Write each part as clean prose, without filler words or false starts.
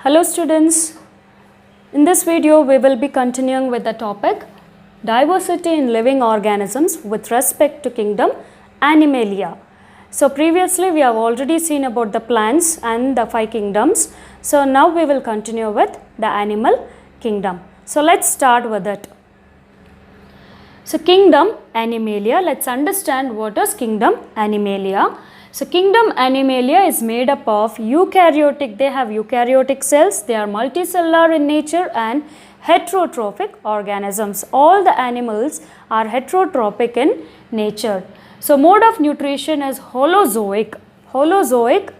Hello students, in this video we will be continuing with the topic diversity in living organisms with respect to kingdom Animalia. So previously we have already seen about the plants and the 5 kingdoms. So now we will continue with the animal kingdom. So let's start with it. So kingdom Animalia, let's understand what is kingdom Animalia. So kingdom Animalia is made up of eukaryotic, they have eukaryotic cells, they are multicellular in nature and heterotrophic organisms. All the animals are heterotrophic in nature. So mode of nutrition is holozoic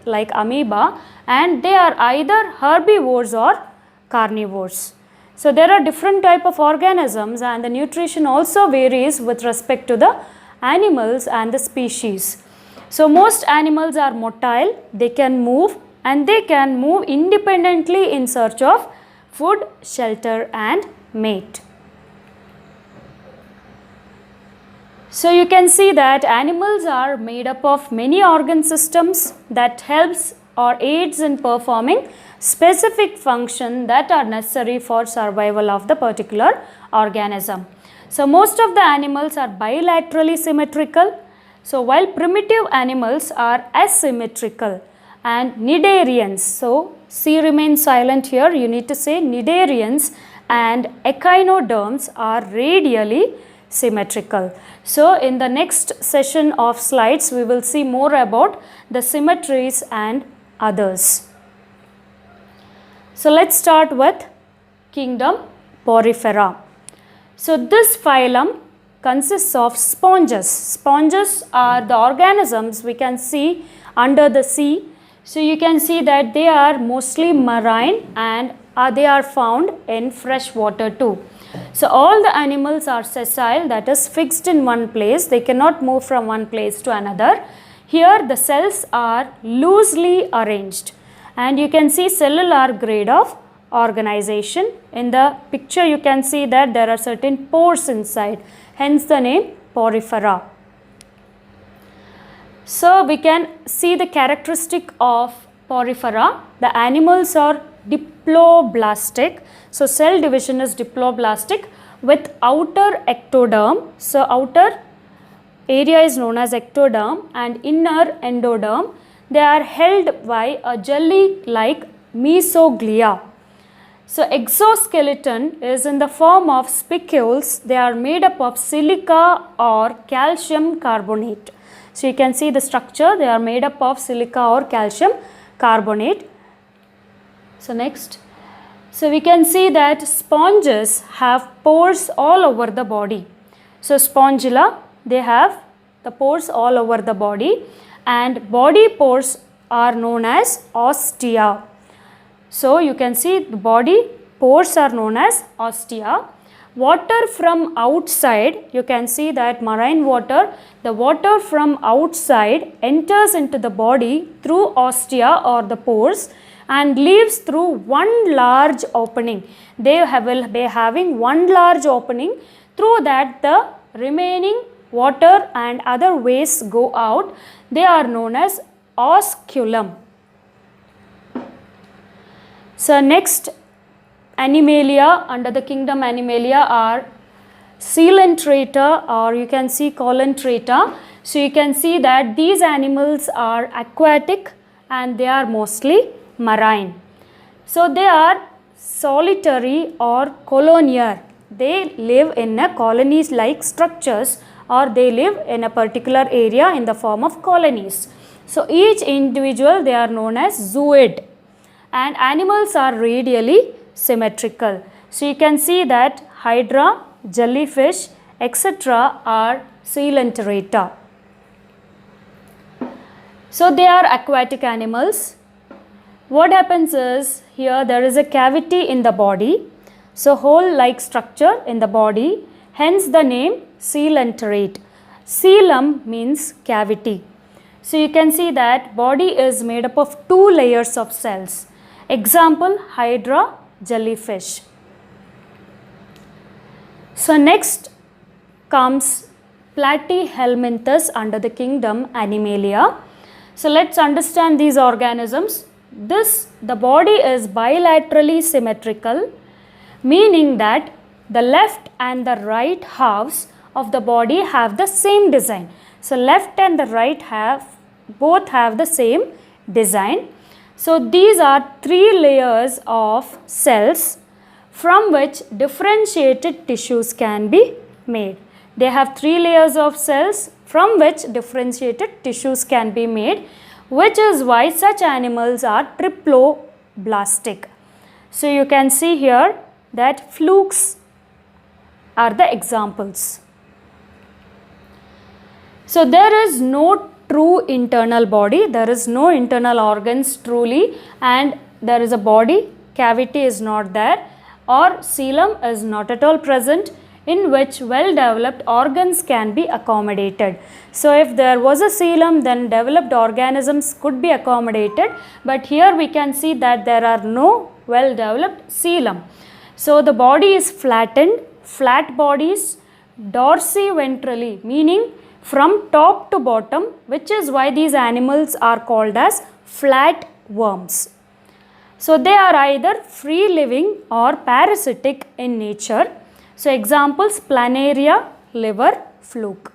like amoeba, and they are either herbivores or carnivores. So there are different type of organisms and the nutrition also varies with respect to the animals and the species. So most animals are motile, they can move and they can move independently in search of food, shelter and mate. So you can see that animals are made up of many organ systems that helps or aids in performing specific function that are necessary for survival of the particular organism. So most of the animals are bilaterally symmetrical. So while primitive animals are asymmetrical and cnidarians, so C remains silent here, you need to say cnidarians and echinoderms are radially symmetrical. So in the next session of slides we will see more about the symmetries and others. So let's start with kingdom Porifera. So this phylum consists of sponges. Sponges are the organisms we can see under the sea. So you can see that they are mostly marine and they are found in fresh water too. So all the animals are sessile, that is fixed in one place, they cannot move from one place to another. Here the cells are loosely arranged and you can see cellular grade of organization. In the picture you can see that there are certain pores inside, hence the name Porifera. So we can see the characteristic of Porifera. The animals are diploblastic. So cell division is diploblastic with outer ectoderm. So outer area is known as ectoderm and inner endoderm. They are held by a jelly-like mesoglia. So exoskeleton is in the form of spicules. They are made up of silica or calcium carbonate. So you can see the structure, they are made up of silica or calcium carbonate. So next, so we can see that sponges have pores all over the body. So spongilla, they have the pores all over the body and body pores are known as ostia. So you can see the body pores are known as ostia. Water from outside, you can see that marine water, the water from outside enters into the body through ostia or the pores and leaves through one large opening. They will be having one large opening, through that the remaining water and other waste go out. They are known as osculum. So next Animalia under the kingdom Animalia are Coelenterata, or you can see Coelenterata. So you can see that these animals are aquatic and they are mostly marine. So they are solitary or colonial. They live in a colonies like structures or they live in a particular area in the form of colonies. So each individual they are known as zooid and animals are radially symmetrical. So you can see that hydra, jellyfish, etc. are Coelenterata. So they are aquatic animals. What happens is, here there is a cavity in the body, so hole like structure in the body, hence the name coelenterate. Coelom means cavity. So you can see that body is made up of 2 layers of cells. Example, hydra, jellyfish. So next comes Platyhelminthes under the kingdom Animalia. So let's understand these organisms. the body is bilaterally symmetrical, meaning that the left and the right halves of the body have the same design. So left and the right both have the same design. So these are 3 layers of cells from which differentiated tissues can be made. They have 3 layers of cells from which differentiated tissues can be made, which is why such animals are triploblastic. So you can see here that flukes are the examples. So there is no true internal body, there is no internal organs truly, and there is a body, cavity is not there, or coelom is not at all present, in which well developed organs can be accommodated. So if there was a coelom, then developed organisms could be accommodated, but here we can see that there are no well developed coelom. So the body is flattened, flat bodies, dorsiventrally, meaning from top to bottom, which is why these animals are called as flat worms. So they are either free living or parasitic in nature. So examples: planaria, liver, fluke.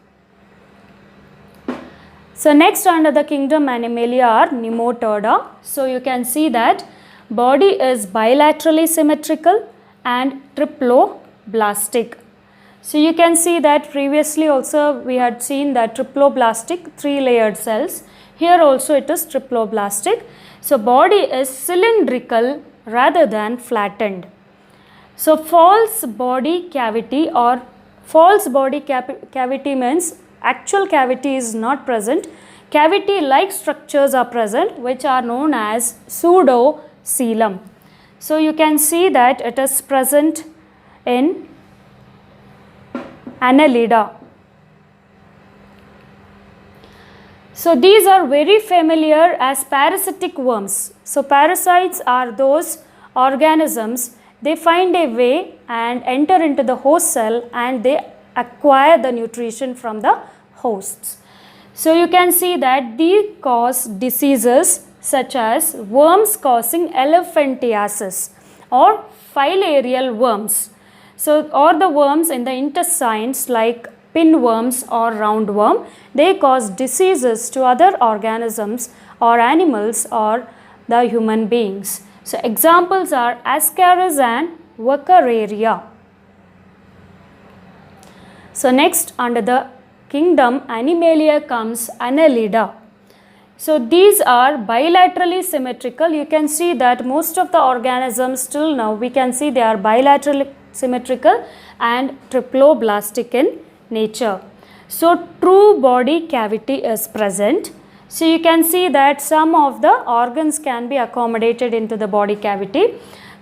So next under the kingdom Animalia are Nematode. So you can see that body is bilaterally symmetrical and triploblastic. So you can see that previously also we had seen that triploblastic 3 layered cells. Here also it is triploblastic. So body is cylindrical rather than flattened. So false body cavity or false body cavity means actual cavity is not present. Cavity like structures are present, which are known as pseudocoelom. So you can see that it is present in Annelida. So these are very familiar as parasitic worms. So parasites are those organisms, they find a way and enter into the host cell and they acquire the nutrition from the hosts. So you can see that they cause diseases such as worms causing elephantiasis or filarial worms. So, or the worms in the intestines like pinworms or roundworm, they cause diseases to other organisms or animals or the human beings. So, examples are Ascaris and Wuchereria. So, next under the kingdom Animalia comes Annelida. So, these are bilaterally symmetrical. You can see that most of the organisms till now we can see they are bilaterally symmetrical and triploblastic in nature. So true body cavity is present. So you can see that some of the organs can be accommodated into the body cavity.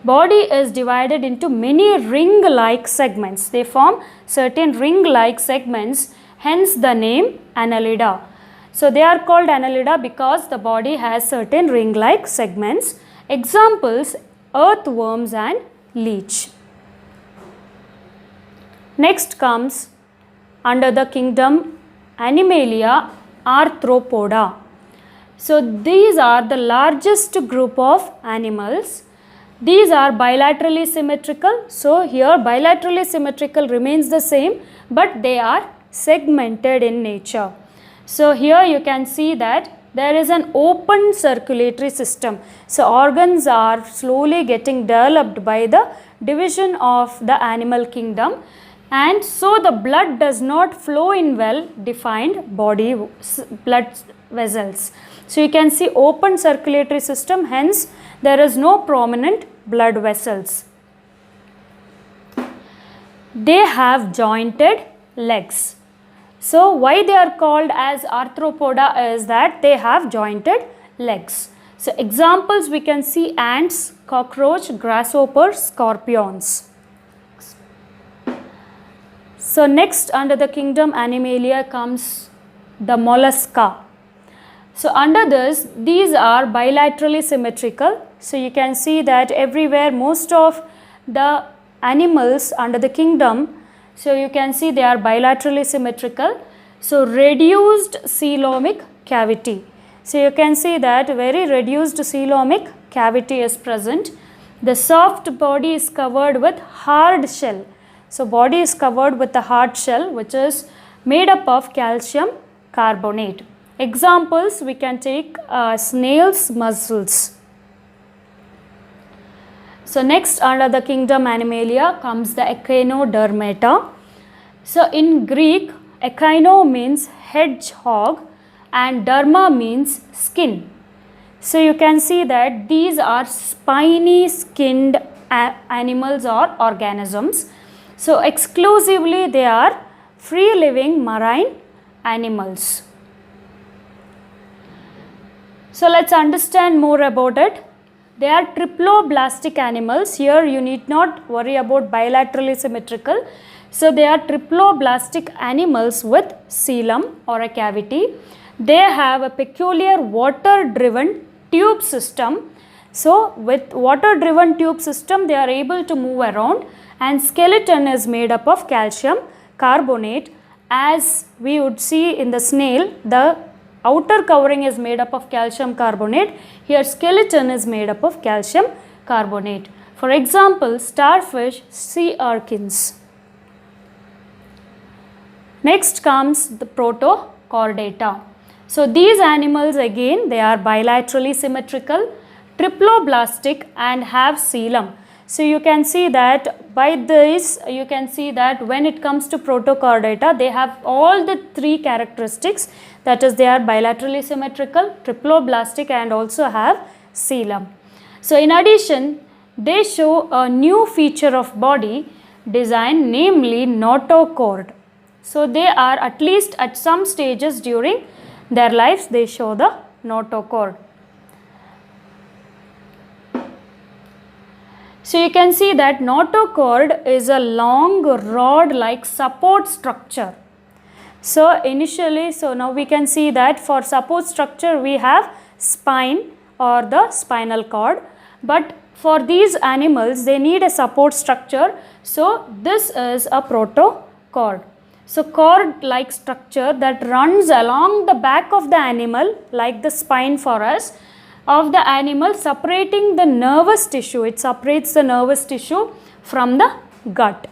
Body is divided into many ring-like segments. They form certain ring-like segments, hence the name Annelida. So they are called Annelida because the body has certain ring-like segments. Examples: earthworms and leech. Next comes under the kingdom Animalia Arthropoda. So these are the largest group of animals. These are bilaterally symmetrical. So here bilaterally symmetrical remains the same, but they are segmented in nature. So here you can see that there is an open circulatory system. So organs are slowly getting developed by the division of the animal kingdom, and so the blood does not flow in well defined body blood vessels. So you can see open circulatory system, hence there is no prominent blood vessels. They have jointed legs. So why they are called as arthropoda is that they have jointed legs. So examples we can see: ants, cockroach, grasshopper, scorpions. So next under the kingdom Animalia comes the mollusca. So under this, these are bilaterally symmetrical. So you can see that everywhere most of the animals under the kingdom, so you can see they are bilaterally symmetrical. So reduced coelomic cavity. So you can see that very reduced coelomic cavity is present. The soft body is covered with hard shell. So body is covered with a hard shell which is made up of calcium carbonate. Examples we can take snails' muscles. So next under the kingdom Animalia comes the Echinodermata. So in Greek, echino means hedgehog and derma means skin. So you can see that these are spiny skinned animals or organisms. So exclusively they are free living marine animals. So let's understand more about it. They are triploblastic animals. Here you need not worry about bilaterally symmetrical. So they are triploblastic animals with coelom or a cavity. They have a peculiar water driven tube system. So with water driven tube system they are able to move around, and skeleton is made up of calcium carbonate. As we would see in the snail, the outer covering is made up of calcium carbonate. Here skeleton is made up of calcium carbonate. For example, starfish, sea urchins. Next comes the Protochordata. So these animals again, they are bilaterally symmetrical, triploblastic and have coelom. So you can see that by this you can see that when it comes to Protochordata, they have all the three characteristics, that is they are bilaterally symmetrical, triploblastic and also have coelom. So in addition, they show a new feature of body design, namely notochord. So they are, at least at some stages during their lives, they show the notochord. So you can see that notochord is a long rod like support structure. So initially, so now we can see that for support structure we have spine or the spinal cord, but for these animals they need a support structure. So this is a protochord. So cord like structure that runs along the back of the animal like the spine for us of the animal, separating the nervous tissue. It separates the nervous tissue from the gut.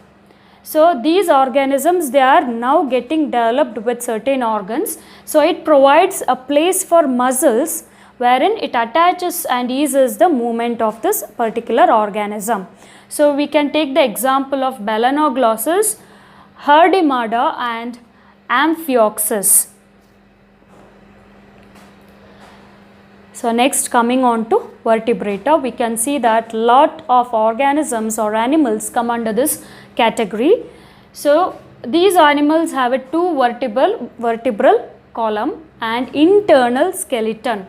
So these organisms, they are now getting developed with certain organs. So it provides a place for muscles wherein it attaches and eases the movement of this particular organism. So we can take the example of Balanoglossus, Herdimada and Amphioxus. So next, coming on to vertebrata, we can see that lot of organisms or animals come under this category. So these animals have a two vertebral column and internal skeleton.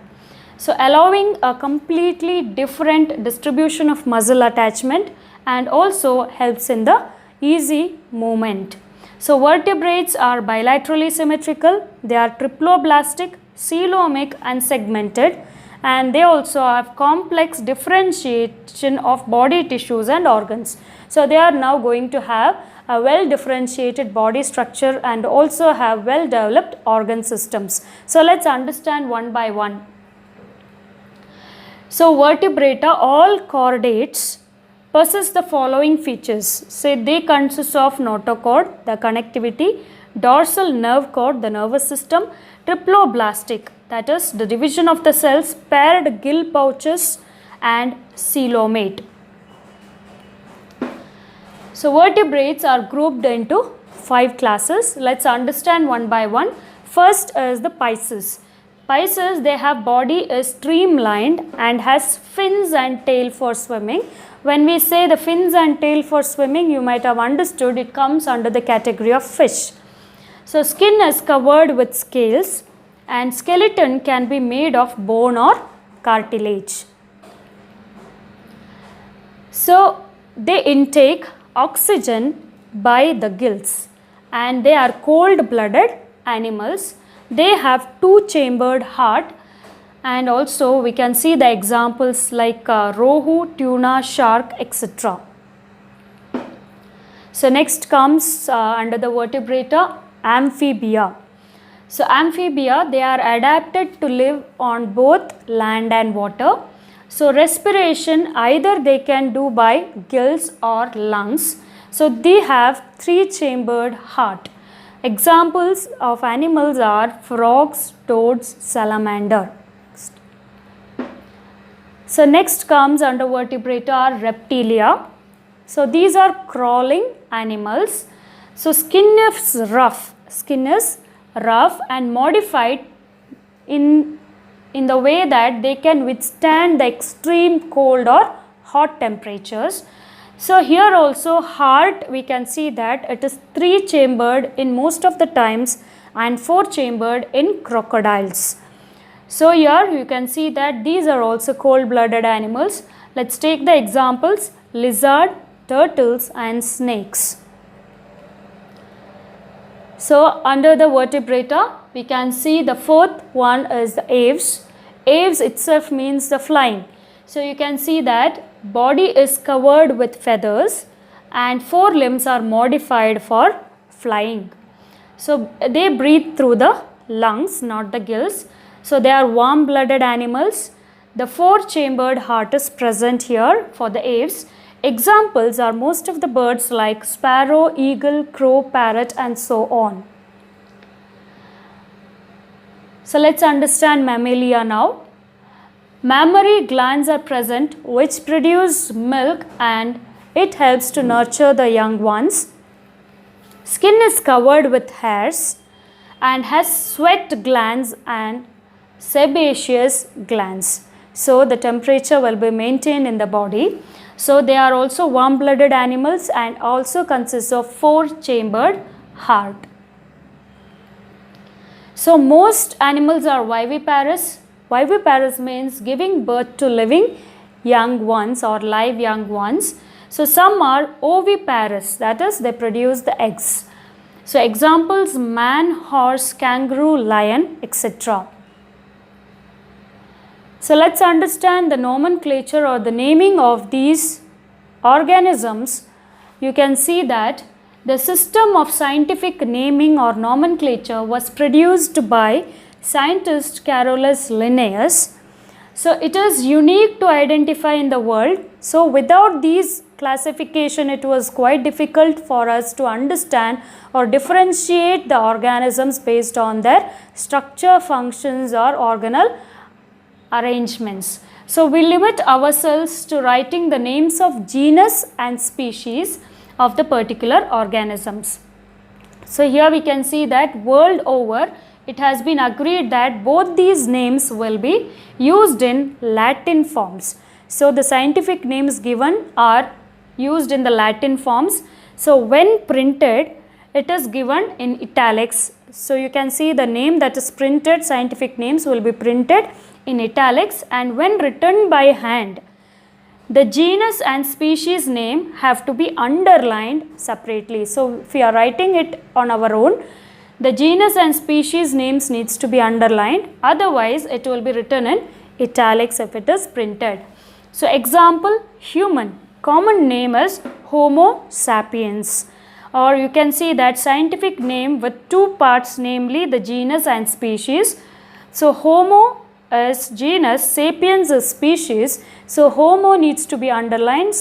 So allowing a completely different distribution of muscle attachment and also helps in the easy movement. So vertebrates are bilaterally symmetrical, they are triploblastic, coelomic and segmented, and they also have complex differentiation of body tissues and organs. So they are now going to have a well differentiated body structure and also have well developed organ systems. So let's understand one by one. So vertebrata, all chordates, possess the following features. Say they consist of notochord, the connectivity, dorsal nerve cord, the nervous system, triploblastic, that is the division of the cells, paired gill pouches and coelomate. So vertebrates are grouped into 5 classes. Let's understand one by one. First is the Pisces. Pisces, they have body is streamlined and has fins and tail for swimming. When we say the fins and tail for swimming, you might have understood it comes under the category of fish. So skin is covered with scales and skeleton can be made of bone or cartilage. So they intake oxygen by the gills and they are cold-blooded animals. They have two-chambered heart, and also we can see the examples like rohu, tuna, shark, etc. So next comes under the vertebrata, amphibia. So amphibia, they are adapted to live on both land and water. So respiration either they can do by gills or lungs. So they have 3-chambered heart. Examples of animals are frogs, toads, salamander. So next comes under vertebrata are reptilia. So these are crawling animals. So skin is rough and modified in the way that they can withstand the extreme cold or hot temperatures. So here also heart, we can see that it is 3-chambered in most of the times and 4-chambered in crocodiles. So here you can see that these are also cold-blooded animals. Let's take the examples: lizard, turtles and snakes. So under the vertebrata, we can see the fourth one is the aves. Aves itself means the flying. So you can see that body is covered with feathers and 4 limbs are modified for flying. So they breathe through the lungs, not the gills. So they are warm-blooded animals. The 4-chambered heart is present here for the aves. Examples are most of the birds like sparrow, eagle, crow, parrot and so on. So let's understand mammalia now. Mammary glands are present which produce milk and it helps to nurture the young ones. Skin is covered with hairs and has sweat glands and sebaceous glands. So the temperature will be maintained in the body. So they are also warm-blooded animals and also consist of 4-chambered heart. So most animals are viviparous. Viviparous means giving birth to living young ones or live young ones. So some are oviparous, that is they produce the eggs. So examples: man, horse, kangaroo, lion, etc. So let's understand the nomenclature or the naming of these organisms. You can see that the system of scientific naming or nomenclature was produced by scientist Carolus Linnaeus. So it is unique to identify in the world. So without these classification, it was quite difficult for us to understand or differentiate the organisms based on their structure, functions or organal arrangements. So we limit ourselves to writing the names of genus and species of the particular organisms. So here we can see that world over it has been agreed that both these names will be used in Latin forms. So the scientific names given are used in the Latin forms. So when printed, it is given in italics. So you can see the name that is printed, scientific names will be printed in italics, and when written by hand, the genus and species name have to be underlined separately. So if we are writing it on our own, the genus and species names needs to be underlined, otherwise it will be written in italics if it is printed. So example, human, common name is Homo sapiens, or you can see that scientific name with 2 parts, namely the genus and species. So Homo is genus, sapiens is species. So Homo needs to be underlined,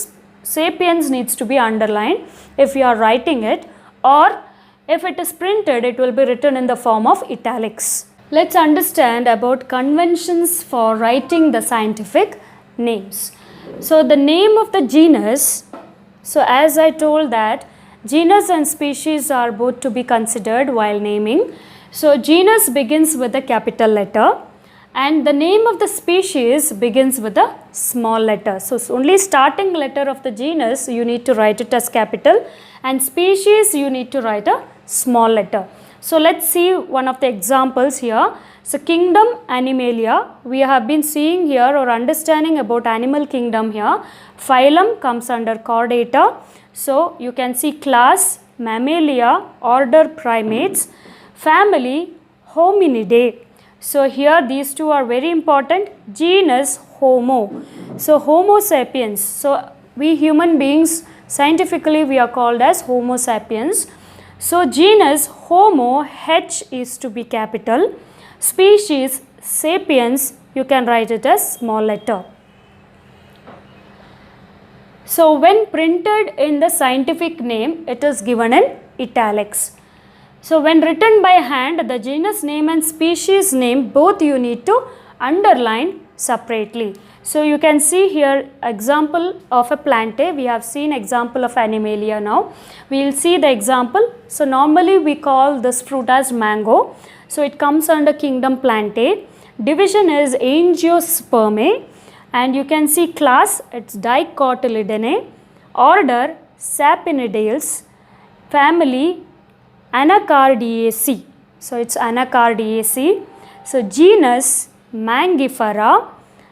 sapiens needs to be underlined if you are writing it, or if it is printed, it will be written in the form of italics. Let's understand about conventions for writing the scientific names. So the name of the genus, so as I told that genus and species are both to be considered while naming. So genus begins with a capital letter and the name of the species begins with a small letter. So only starting letter of the genus you need to write it as capital, and species you need to write a small letter. So let's see one of the examples here. So kingdom Animalia, we have been seeing here or understanding about animal kingdom here. Phylum comes under Chordata. So you can see class Mammalia, order primates, family Hominidae. So here these two are very important. Genus Homo. So Homo sapiens. So we human beings, scientifically we are called as Homo sapiens. So genus Homo, H is to be capital. Species Sapiens, you can write it as small letter. So when printed in the scientific name, it is given in italics. So when written by hand, the genus name and species name both you need to underline separately. So you can see here example of a plantae. We have seen example of Animalia now. We will see the example. So normally we call this fruit as mango. So it comes under kingdom Plantae. Division is Angiospermae, and you can see class, it's Dicotyledonnae. Order Sapinidales. Family Anacardiaceae. So it's Anacardiaceae. So genus Mangifera.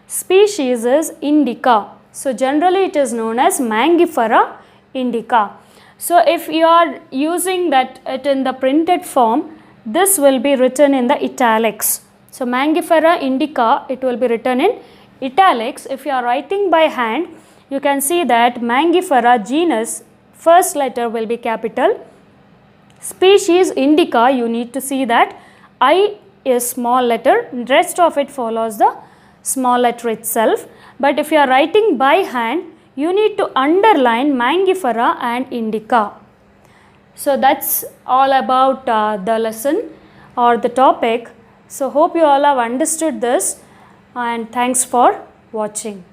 Species is Indica. So generally it is known as Mangifera indica. So if you are using that it in the printed form, this will be written in the italics. So Mangifera indica, it will be written in italics. If you are writing by hand, you can see that Mangifera genus, first letter will be capital. Species indica, you need to see that I is small letter, rest of it follows the small letter itself. But if you are writing by hand, you need to underline Mangifera and indica. So that's all about the lesson or the topic. So hope you all have understood this, and thanks for watching.